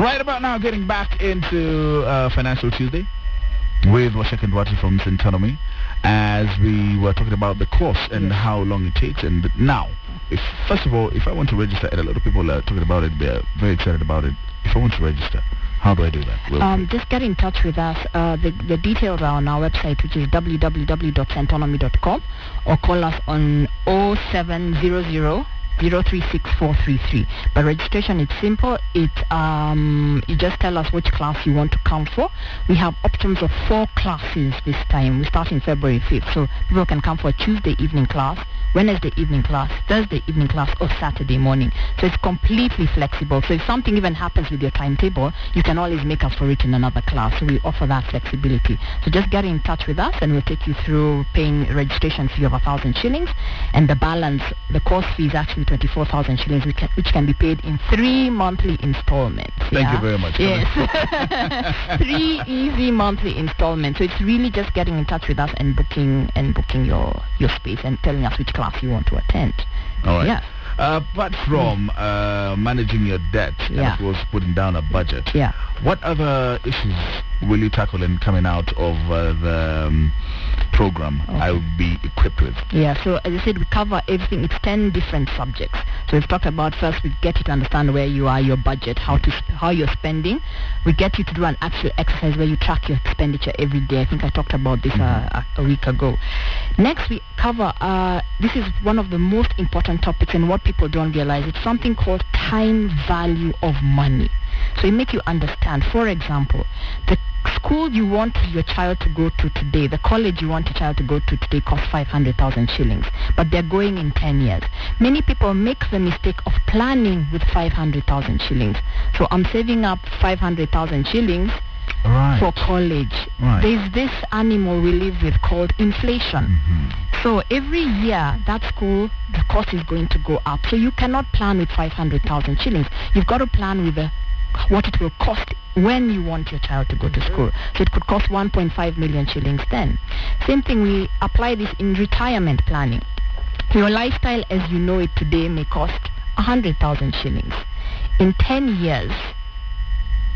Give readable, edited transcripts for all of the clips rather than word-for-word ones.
Right about now, getting back into Financial Tuesday with Washek and Wati from Centonomy, as we were talking about the course and how long it takes. And now, first of all, if I want to register, and a lot of people are talking about it, they're very excited about it. If I want to register, how do I do that? Just get in touch with us. The details are on our website, which is www.centonomy.com, or call us on 0700 036433. But registration, it's simple. You just tell us which class you want to come for. We have options of 4 classes this time. We start in February 5th, so people can come for a Tuesday evening class, Wednesday evening class, Thursday evening class, or Saturday morning. So it's completely flexible. So if something even happens with your timetable, you can always make up for it in another class. So we offer that flexibility. So just get in touch with us and we'll take you through paying registration fee of 1,000 shillings. And the balance, the course fee is actually 24,000 shillings, which can be paid in 3 monthly installments. Thank you very much. Yes. 3 easy monthly installments. So it's really just getting in touch with us and booking your space and telling us which class you want to attend. All right. Yeah. Apart from managing your debt and of course putting down a budget, what other issues will you tackle in coming out of the program I will be equipped with? Yeah, so as I said, we cover everything. It's 10 different subjects. So we've talked about, first we get you to understand where you are, your budget, how you're spending. We get you to do an actual exercise where you track your expenditure every day. I think I talked about this a week ago. Next we cover, this is one of the most important topics and what people don't realize. It's something called time value of money. So it makes you understand, for example, the school you want your child to go to today, the college you want your child to go to today costs 500,000 shillings, but they're going in 10 years. Many people make the mistake of planning with 500,000 shillings. So I'm saving up 500,000 shillings for college. There's this animal we live with called inflation. So every year that school, the cost is going to go up. So you cannot plan with 500,000 shillings. You've got to plan with what it will cost when you want your child to go to school. So it could cost 1.5 million shillings then. Same thing, we apply this in retirement planning. Your lifestyle as you know it today may cost 100,000 shillings. In 10 years,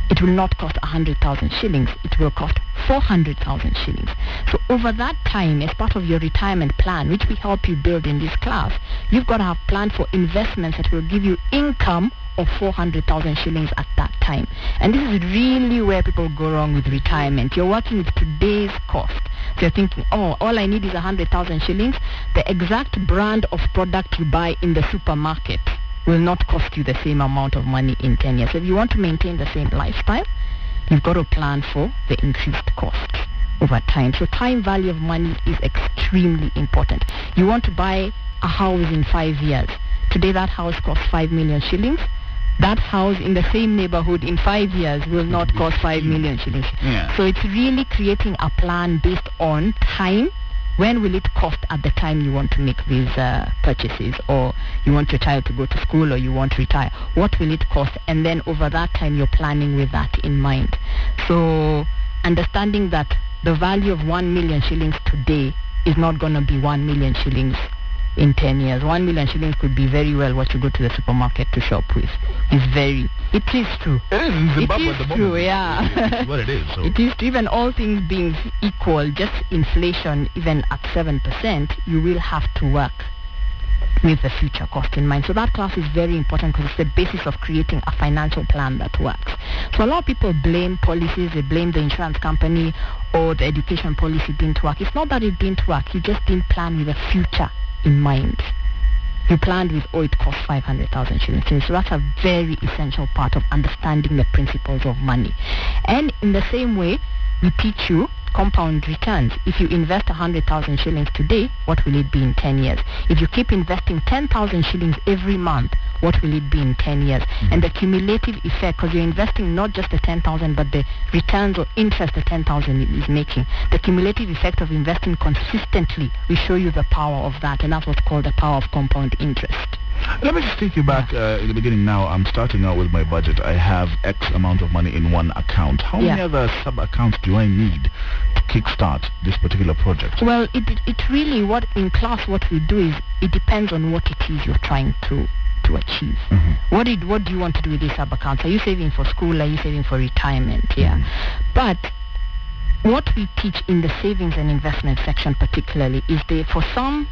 it will not cost 100,000 shillings, it will cost 400,000 shillings. So over that time, as part of your retirement plan, which we help you build in this class, you've got to have planned for investments that will give you income of 400,000 shillings at that time. And this is really where people go wrong with retirement. You're working with today's cost. So you're thinking, oh, all I need is 100,000 shillings. The exact brand of product you buy in the supermarket will not cost you the same amount of money in 10 years. So if you want to maintain the same lifestyle, you've got to plan for the increased costs over time. So time value of money is extremely important. You want to buy a house in 5 years. Today that house costs 5 million shillings. That house in the same neighborhood in 5 years will not cost 5 million shillings. So it's really creating a plan based on time. When will it cost at the time you want to make these purchases, or you want your child to go to school, or you want to retire? What will it cost? And then over that time you're planning with that in mind. So understanding that the value of 1 million shillings today is not going to be 1 million shillings in 10 years. 1 million shillings could be very well what you go to the supermarket to shop with. It is true. It is in Zimbabwe at the moment. True, yeah. It's what it is. So. It is true. Even all things being equal, just inflation, even at 7%, you will have to work with the future cost in mind. So that class is very important because it's the basis of creating a financial plan that works. So a lot of people blame policies, they blame the insurance company, or the education policy didn't work. It's not that it didn't work, you just didn't plan with the future in mind. You planned with, it costs 500,000 shillings. So that's a very essential part of understanding the principles of money. And in the same way, we teach you compound returns. If you invest 100,000 shillings today, what will it be in 10 years? If you keep investing 10,000 shillings every month, what will it be in 10 years? And the cumulative effect, because you're investing not just the 10,000, but the returns or interest the 10,000 is making. The cumulative effect of investing consistently, we show you the power of that, and that's what's called the power of compound interest. Let me just take you back in the beginning now. I'm starting out with my budget. I have X amount of money in one account. How many other sub-accounts do I need to kickstart this particular project? Well, it really, in class what we do is, it depends on what it is you're trying to to achieve. What do you want to do with these sub-accounts? Are you saving for school? Are you saving for retirement? Yeah. But what we teach in the savings and investment section particularly is for some,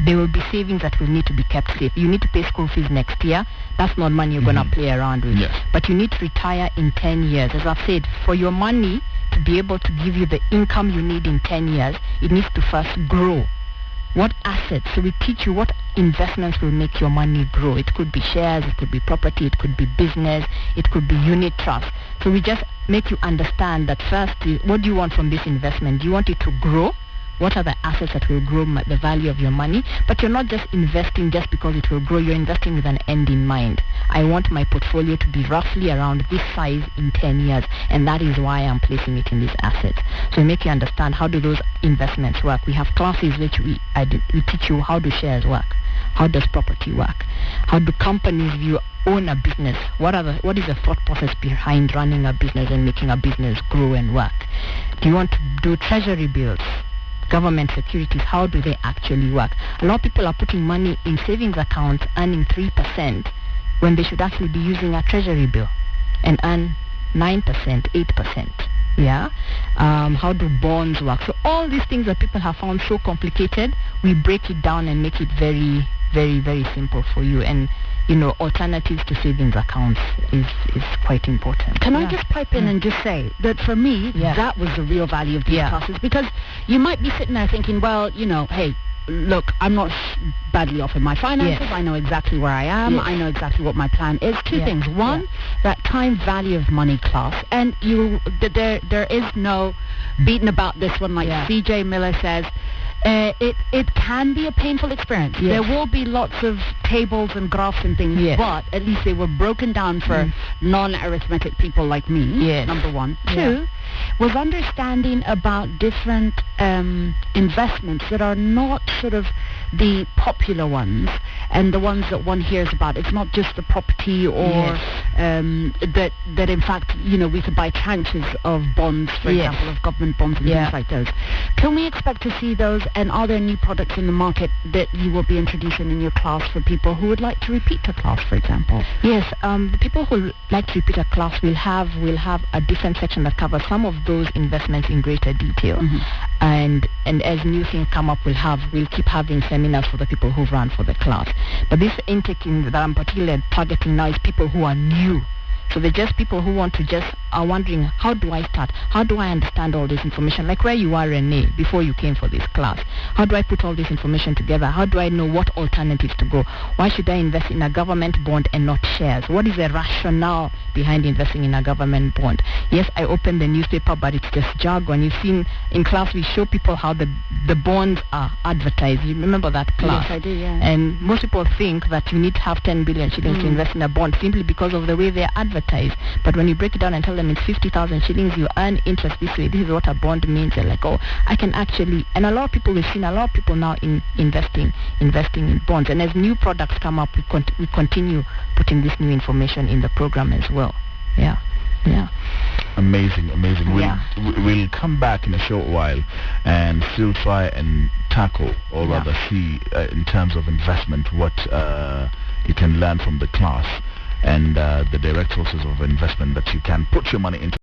there will be savings that will need to be kept safe. You need to pay school fees next year. That's not money you're going to play around with. Yes. But you need to retire in 10 years. As I've said, for your money to be able to give you the income you need in 10 years, it needs to first grow. What assets? So we teach you what investments will make your money grow. It could be shares, it could be property, it could be business, it could be unit trust. So we just make you understand that first, what do you want from this investment? Do you want it to grow? What are the assets that will grow the value of your money? But you're not just investing just because it will grow. You're investing with an end in mind. I want my portfolio to be roughly around this size in 10 years, and that is why I'm placing it in these assets. So we make you understand how do those investments work. We have classes which we teach you how do shares work. How does property work? How do companies view own a business? What is the thought process behind running a business and making a business grow and work? Do you want to do treasury bills? Government securities, how do they actually work? A lot of people are putting money in savings accounts earning 3% when they should actually be using a treasury bill and earn 9%, 8%. Yeah. How do bonds work? So all these things that people have found so complicated, we break it down and make it very, very, very simple for you. And alternatives to savings accounts is quite important. Can I just pipe in and just say that for me, that was the real value of these classes, because you might be sitting there thinking, well, hey, look, I'm not badly off in my finances. I know exactly where I am. I know exactly what my plan is. Two things. One, that time value of money class, and there is no beating about this one, like CJ Miller says. It can be a painful experience. There will be lots of tables and graphs and things, but at least they were broken down for non-arithmetic people like me, number one. Two, was understanding about different investments that are not sort of the popular ones and the ones that one hears about. It's not just the property or that in fact, we could buy tranches of bonds, for example, of government bonds and things like those. Can we expect to see those, and are there new products in the market that you will be introducing in your class for people who would like to repeat a class, for example? Yes, the people who like to repeat a class will have a different section that covers some of those investments in greater detail. And as new things come up, we'll keep having seminars for the people who've run for the class. But this intake that I'm particularly targeting now is people who are new. So they're just people who are wondering, how do I start? How do I understand all this information? Like where you are, Renee, before you came for this class. How do I put all this information together? How do I know what alternatives to go? Why should I invest in a government bond and not shares? What is the rationale behind investing in a government bond? Yes, I opened the newspaper, but it's just jargon. You've seen in class, we show people how the bonds are advertised. You remember that class? Yes, I do, yeah. And most people think that you need to have 10 billion shillings to invest in a bond simply because of the way they're advertised. But when you break it down and tell them it's 50,000 shillings, you earn interest this way, this is what a bond means. They're like, oh, I can actually. And a lot of people, we've seen a lot of people now investing in bonds. And as new products come up, we continue putting this new information in the program as well. Yeah. Amazing. We'll come back in a short while and still try and tackle, or rather see, in terms of investment, what you can learn from the class and the direct sources of investment that you can put your money into.